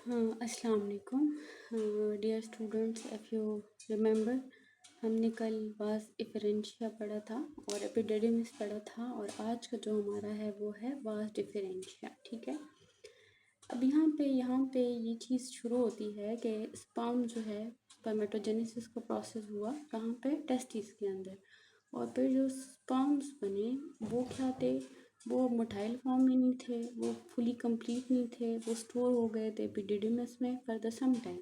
हाँ, अस्सलाम वालेकुम dear students. If you remember, हमने कल वास डिफरेंशिया पढ़ा था और एपिडेडिमिस पढ़ा था, और आज का जो हमारा है वो है वास डिफरेंशिया। ठीक है। अब यहाँ पे ये चीज़ शुरू होती है कि स्पर्म जो है, स्पर्मेटोजेनेसिस का प्रोसेस हुआ कहाँ पे, टेस्टिस के अंदर। और फिर जो स्पर्म्स बने वो क्या थे, वो मोटाइल फॉर्म में नहीं थे, वो फुली कंप्लीट नहीं थे, वो स्टोर हो गए थे एपिडिडिमस में for the some time,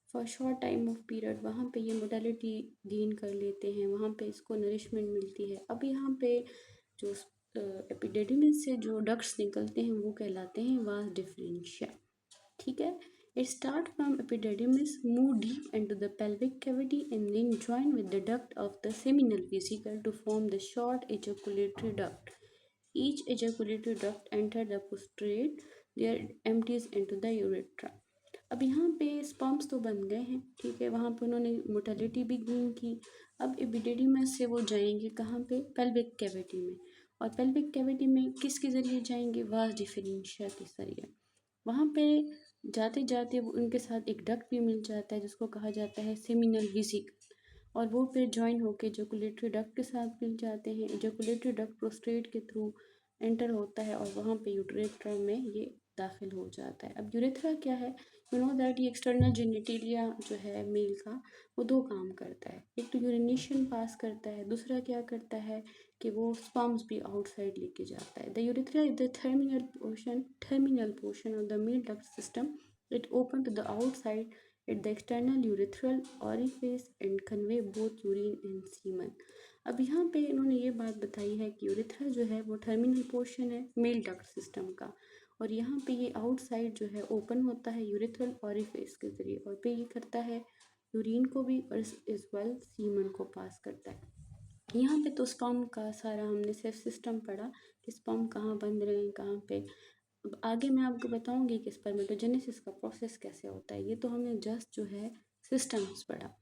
for short time of period. वहाँ पे ये मोडालिटी गेन कर लेते हैं, वहाँ पे इसको नरिशमेंट मिलती है। अब यहाँ पे जो एपिडिडिमिस से जो डक्ट्स निकलते हैं वो कहलाते हैं वास डिफरेंशिया। ठीक है। It start from epididymis, move deep into the pelvic cavity and then join with the duct of the seminal vesicle to form the short ejaculatory duct. Each ejaculatory duct enter the prostate, there empties into the urethra. अब यहाँ पे sperms तो बन गए हैं, ठीक है, वहाँ पे उन्होंने मोटेलिटी भी गेन की। अब एपिडिडिमस से वो जाएंगे कहाँ पे, पेल्विक कैविटी में। और पेल्विक कैविटी में किसके ज़रिए जाएंगे, वास डिफरेंशिया के ज़रिए। वहाँ पे जाते जाते वो उनके साथ एक डक्ट भी मिल जाता है जिसको कहा जाता है सेमिनल वेसिकल, और वो फिर जॉइन होकर एजाकुलेटरी डक्ट के साथ मिल जाते हैं। एजाकुलेटरी डक्ट प्रोस्टेट के थ्रू एंटर होता है और वहाँ पे यूरेथ्रा में ये दाखिल हो जाता है। अब यूरेथ्रा क्या है, यू नो दैट ये एक्सटर्नल जेनिटेलिया जो है मेल का, वो दो काम करता है। एक तो यूरिनेशन पास करता है, दूसरा क्या करता है कि वो स्पर्म्स भी आउटसाइड लेके जाता है। The urethra is the terminal portion of the male duct system. It open to the outside at the external urethral orifice and convey both urine and semen. अब यहाँ पे इन्होंने ये बात बताई है कि यूरेथ्रा जो है वो टर्मिनल पोर्शन है मेल डक्ट सिस्टम का, और यहाँ पे ये आउटसाइड जो है ओपन होता है यूरेथ्रल ऑरिफिस के ज़रिए, और पे ये करता है यूरिन को भी और इस वेल सीमन को पास करता है। यहाँ पे तो स्पर्म का सारा हमने सिर्फ सिस्टम पढ़ा कि स्पर्म कहाँ बन रहे हैं, कहाँ पे। अब आगे मैं आपको बताऊंगी कि स्पर्मेटोजेनेसिस का प्रोसेस कैसे होता है। ये तो हमने जस्ट जो है सिस्टम्स पढ़ा।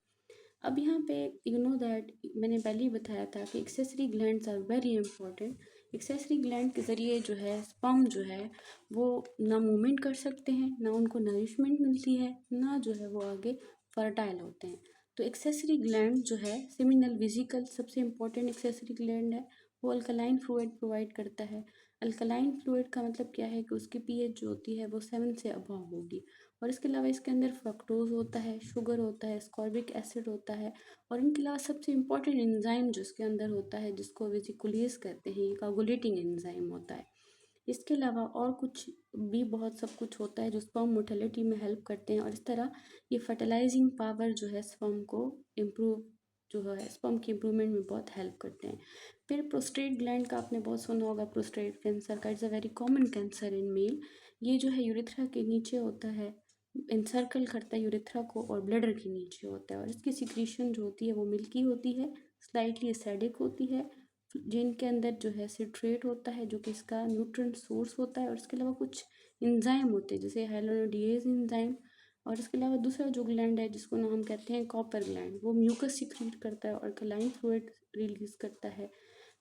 अब यहाँ पे यू नो दैट मैंने पहले ही बताया था कि accessory glands are very important. Accessory gland के ज़रिए जो है स्पर्म जो है वो ना मूवमेंट कर सकते हैं, ना उनको नरिशमेंट मिलती है, ना जो है वो आगे फर्टाइल होते हैं। तो एक्सेसरी ग्लैंड जो है सेमिनल वेसिकल सबसे इम्पोर्टेंट एक्सेसरी ग्लैंड है। वो अल्कलाइन फ्लूइड प्रोवाइड करता है। अल्कलाइन फ्लूइड का मतलब क्या है कि उसकी पीएच जो होती है वो 7 से अबव होगी। और इसके अलावा इसके अंदर फ्रक्टोज होता है, शुगर होता है, स्कॉर्बिक एसिड होता है, और इनके अलावा सबसे इम्पॉर्टेंट एंजाइम जो इसके अंदर होता है जिसको वेसिकुलेज कहते हैं, ये कागुलेटिंग एंजाइम होता है। इसके अलावा और कुछ भी बहुत सब कुछ होता है जो स्पर्म मोटिलिटी में हेल्प करते हैं, और इस तरह ये फर्टिलाइजिंग पावर जो है स्पर्म को इम्प्रूव जो है स्पर्म की इम्प्रूवमेंट में बहुत हेल्प करते हैं। फिर प्रोस्टेट ग्लैंड का आपने बहुत सुना होगा, प्रोस्टेट कैंसर का, it's a very common cancer in male. ये जो है यूरेथ्रा के नीचे होता है, इंसर्कल करता है यूरेथ्रा को, और ब्लैडर के नीचे होता है, और इसकी सिक्रीशन जो होती है वो मिल्की होती है, स्लाइटली एसिडिक होती है, जिनके अंदर जो है सिट्रेट होता है जो कि इसका न्यूट्रिएंट सोर्स होता है, और इसके अलावा कुछ एंजाइम होते हैं जैसे हाइलोनिडेज एंजाइम। और इसके अलावा दूसरा जो ग्लैंड है जिसको ना हम कहते हैं कॉपर ग्लैंड, वो म्यूकस सिक्रीट करता है और अल्कलाइन फ्लूइड रिलीज करता है।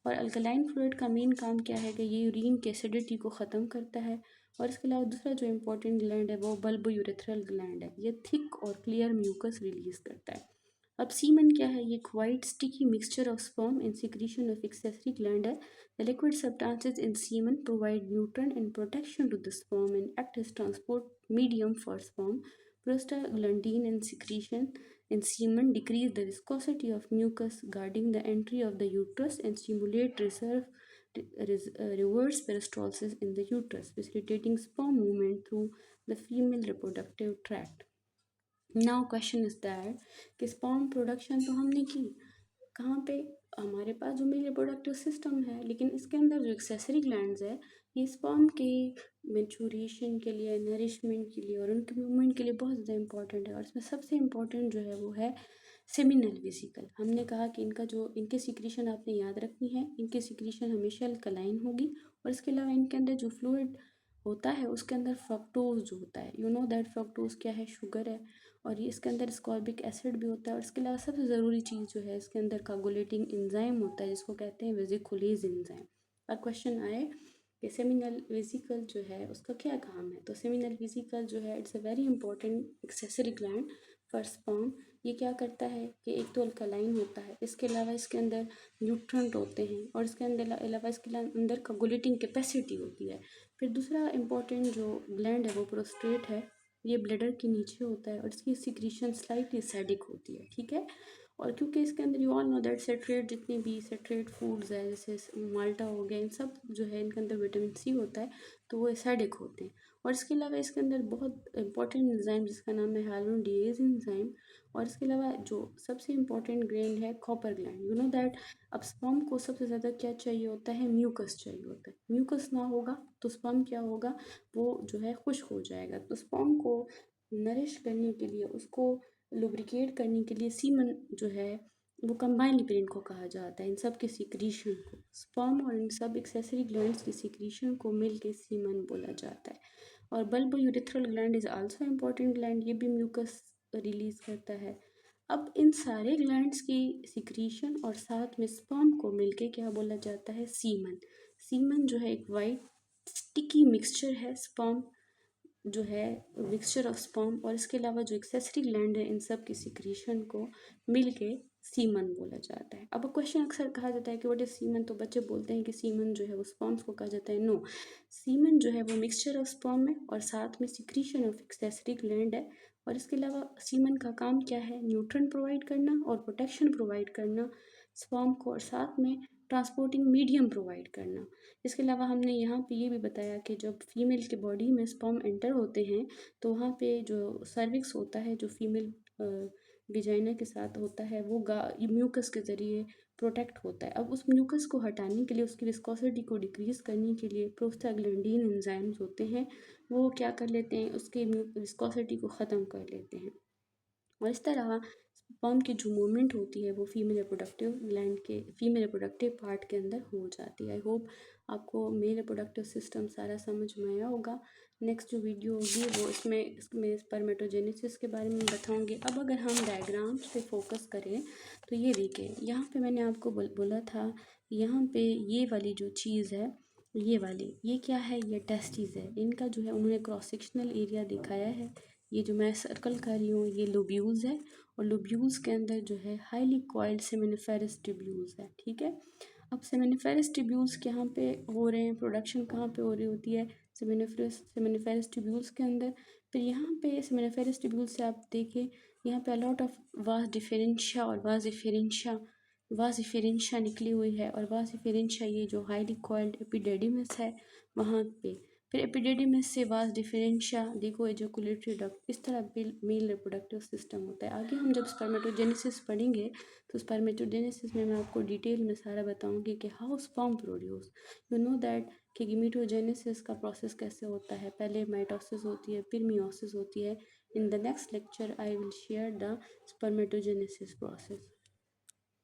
और अल्कलाइन फ्लूइड का मेन काम क्या है कि ये यूरिन की एसिडिटी को ख़त्म करता है। और इसके अलावा दूसरा जो इम्पोर्टेंट ग्लैंड है वो बल्बो यूरेथ्रल ग्लैंड है, ये थिक और क्लियर म्यूकस रिलीज करता है। अब सीमन क्या है, ये quite sticky mixture of sperm and secretion of accessory gland है। The liquid substances in semen provide nutrient and protection to the sperm and act as transport medium for sperm. Prostaglandin and secretion in semen decrease the viscosity of mucus guarding the entry of the uterus and stimulate reverse peristalsis in the uterus, facilitating sperm movement through the female reproductive tract. Now question is that कि sperm production तो हमने की कहाँ पे, हमारे पास जो male reproductive system है, लेकिन इसके अंदर जो एक्सेसरी ग्लैंड्स है ये स्पर्म के मेचूरेशन के लिए, नरिशमेंट के लिए और उनके मूवमेंट के लिए बहुत ज़्यादा इंपॉर्टेंट है। और इसमें सबसे इम्पॉर्टेंट जो है वो है सेमिनल वेसिकल। हमने कहा कि इनका जो इनके सिक्रीशन आपने याद रखनी है, इनकी सिक्रीशन हमेशा अल्कलाइन होगी, और इसके अलावा इनके अंदर जो फ्लूइड होता है उसके अंदर फ्रक्टोज जो होता है, यू नो दैट फ्रक्टोज क्या है, शुगर है, और ये इसके अंदर स्कॉर्बिक एसिड भी होता है। और इसके अलावा सबसे ज़रूरी चीज़ जो है इसके अंदर कागुलेटिंग एंजाइम होता है जिसको कहते हैं वेसिकुलेज एंजाइम। अब क्वेश्चन आए कि सेमिनल वेसिकल जो है उसका क्या काम है। तो सेमिनल वेसिकल जो है it's a very important accessory gland for sperm. ये क्या करता है कि एक तो अल्कलाइन होता है, इसके अलावा इसके अंदर न्यूट्रंट होते हैं और इसके अलावा इसके अंदर कोगुलेटिंग कैपेसिटी होती है। फिर दूसरा इंपॉर्टेंट जो ग्लैंड है वो प्रोस्टेट है। ये ब्लैडर के नीचे होता है और इसकी सिक्रीशन स्लाइटली एसिडिक होती है, ठीक है। और क्योंकि इसके अंदर यू ऑल नो दैट सेट्रेट, जितने भी सेट्रेट फूड्स है जैसे माल्टा हो गया, इन सब जो है इनके अंदर विटामिन सी होता है, तो वो एसिडिक होते हैं। और इसके अलावा इसके अंदर बहुत इंपॉर्टेंट एंजाइम जिसका नाम है हाइलुरोनिडेज एंजाइम। और इसके अलावा जो सबसे इम्पॉर्टेंट ग्लैंड है copper gland. You know that अब स्पर्म को सबसे ज़्यादा क्या चाहिए होता है, म्यूकस चाहिए होता है। म्यूकस ना होगा तो स्पर्म क्या होगा, वो जो है खुश्क हो जाएगा। तो स्पर्म को नरिश करने के लिए, उसको लुब्रिकेट करने के लिए सीमन जो है वो कंबाइन लिपिड को कहा जाता है। इन सब के सिक्रीशन को, स्पर्म और इन सब एक्सेसरी ग्लैंड्स की सिक्रीशन को मिल के सीमन बोला जाता है। और bulbo urethral gland is also important gland, ये भी म्यूकस रिलीज करता है। अब इन सारे ग्लैंड्स की सिक्रीशन और साथ में स्पर्म को मिलके क्या बोला जाता है, सीमन। सीमन जो है एक वाइट स्टिकी मिक्सचर है, स्पर्म जो है मिक्सचर ऑफ स्पर्म और इसके अलावा जो एक्सेसरी ग्लैंड है इन सब की सिक्रीशन को मिलके सीमन बोला जाता है। अब क्वेश्चन अक्सर कहा जाता है कि व्हाट इज सीमन, तो बच्चे बोलते हैं कि सीमन जो है वो स्पर्म्स को कहा जाता है। नो, सीमन जो है वो मिक्सचर ऑफ स्पर्म है और साथ में सिक्रीशन ऑफ एक्सेसरी ग्लैंड है। और इसके अलावा सीमन का काम क्या है, न्यूट्रन प्रोवाइड करना और प्रोटेक्शन प्रोवाइड करना स्पर्म को, और साथ में ट्रांसपोर्टिंग मीडियम प्रोवाइड करना। इसके अलावा हमने यहाँ पे ये भी बताया कि जब फीमेल के बॉडी में स्पर्म एंटर होते हैं तो वहाँ पे जो सर्विक्स होता है, जो फीमेल विजाइना के साथ होता है, वो म्यूकस के ज़रिए प्रोटेक्ट होता है। अब उस म्यूकस को हटाने के लिए, उसकी विस्कोसिटी को डिक्रीज़ करने के लिए प्रोस्टाग्लैंडीन एंजाइम्स होते हैं, वो क्या कर लेते हैं, उसके विस्कोसिटी को ख़त्म कर लेते हैं। और इस तरह स्पर्म की जो मूवमेंट होती है वो फीमेल रिप्रोडक्टिव ग्लैंड के फीमेल रिप्रोडक्टिव पार्ट के अंदर हो जाती है। आई होप आपको मेल रिप्रोडक्टिव सिस्टम सारा समझ में आया होगा। नेक्स्ट जो वीडियो होगी वो इसमें स्पर्मेटोजेनेसिस के बारे में बताऊंगी। अब अगर हम डायग्राम्स पे फोकस करें तो ये देखिए, यहाँ पे मैंने आपको बोला था, यहाँ पे ये वाली जो चीज़ है, ये वाली, ये क्या है, ये टेस्टिस है। इनका जो है उन्होंने क्रॉस सेक्शनल एरिया दिखाया है। ये जो मैं सर्कल कर रही हूँ ये लोब्यूल्स है और लोब्यूल्स के अंदर जो है हाईली कॉइल्ड सेमिनिफेरस ट्यूब्यूल्स है, ठीक है। अब सेमिनिफेरस ट्यूब्यूल्स कहाँ पे हो रहे हैं, प्रोडक्शन कहाँ पे हो रही होती है, सेमिनिफेरस ट्यूब्यूल्स के अंदर। फिर यहाँ पे सेमिनिफेरस ट्यूब्यूल्स से आप देखें, यहाँ पे अलॉट ऑफ वास डिफरेंशिया और वास डिफरेंशिया निकली हुई है। और वास डिफरेंशिया ये जो हाईली कॉइल्ड एपिडेडिमिस है वहाँ पे, फिर एपिडेडिमिस से वास डिफरेंशिया देखो एजोकुलेटरी डक्ट। इस तरह मेल रिप्रोडक्टिव सिस्टम होता है। आगे हम जब स्पर्मेटोजेनेसिस पढ़ेंगे तो स्पर्मेटोजेनेसिस में मैं आपको डिटेल में सारा बताऊंगी कि how sperm produce. You know that कि गीमेटोजेनेसिस का प्रोसेस कैसे होता है, पहले माइटोसिस होती है फिर मियोसिस होती है। In the next lecture I will share the spermatogenesis process.